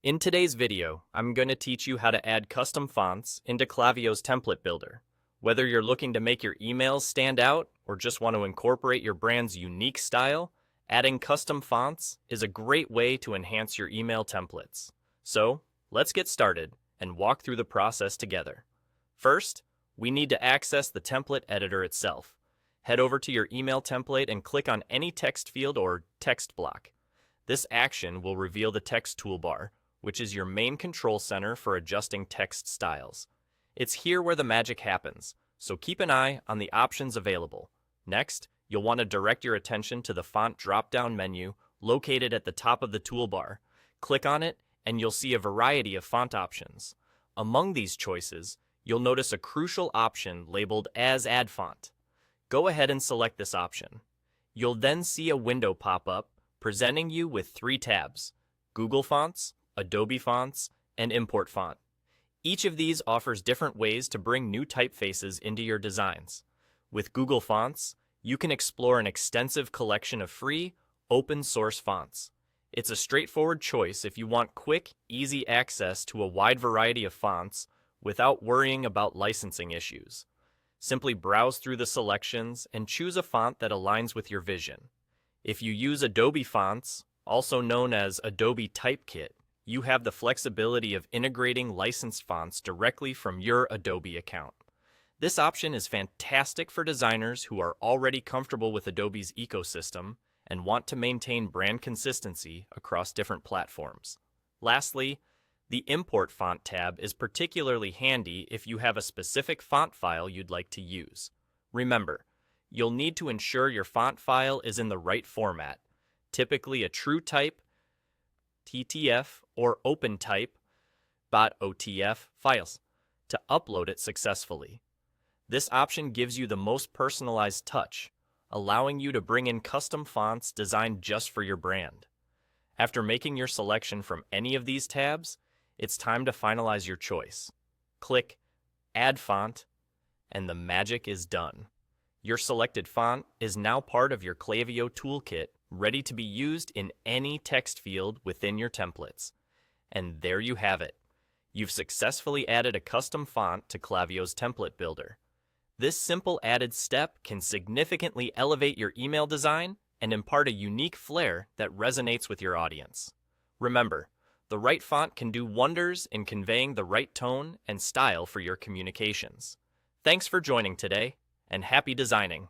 In today's video, I'm going to teach you how to add custom fonts into Klaviyo's template builder. Whether you're looking to make your emails stand out or just want to incorporate your brand's unique style, adding custom fonts is a great way to enhance your email templates. So, let's get started and walk through the process together. First, we need to access the template editor itself. Head over to your email template and click on any text field or text block. This action will reveal the text toolbar, which is your main control center for adjusting text styles. It's here where the magic happens, so keep an eye on the options available. Next, you'll want to direct your attention to the font drop-down menu located at the top of the toolbar. Click on it, and you'll see a variety of font options. Among these choices, you'll notice a crucial option labeled as Add Font. Go ahead and select this option. You'll then see a window pop up presenting you with three tabs: Google Fonts, Adobe Fonts, and Import Font. Each of these offers different ways to bring new typefaces into your designs. With Google Fonts, you can explore an extensive collection of free, open-source fonts. It's a straightforward choice if you want quick, easy access to a wide variety of fonts without worrying about licensing issues. Simply browse through the selections and choose a font that aligns with your vision. If you use Adobe Fonts, also known as Adobe Typekit, you have the flexibility of integrating licensed fonts directly from your Adobe account. This option is fantastic for designers who are already comfortable with Adobe's ecosystem and want to maintain brand consistency across different platforms. Lastly, the Import Font tab is particularly handy if you have a specific font file you'd like to use. Remember, you'll need to ensure your font file is in the right format, typically a TrueType, TTF, or OpenType .otf files, to upload it successfully. This option gives you the most personalized touch, allowing you to bring in custom fonts designed just for your brand. After making your selection from any of these tabs, it's time to finalize your choice. Click Add Font, and the magic is done. Your selected font is now part of your Klaviyo toolkit, ready to be used in any text field within your templates. And there you have it. You've successfully added a custom font to Klaviyo's template builder. This simple added step can significantly elevate your email design and impart a unique flair that resonates with your audience. Remember, the right font can do wonders in conveying the right tone and style for your communications. Thanks for joining today, and happy designing!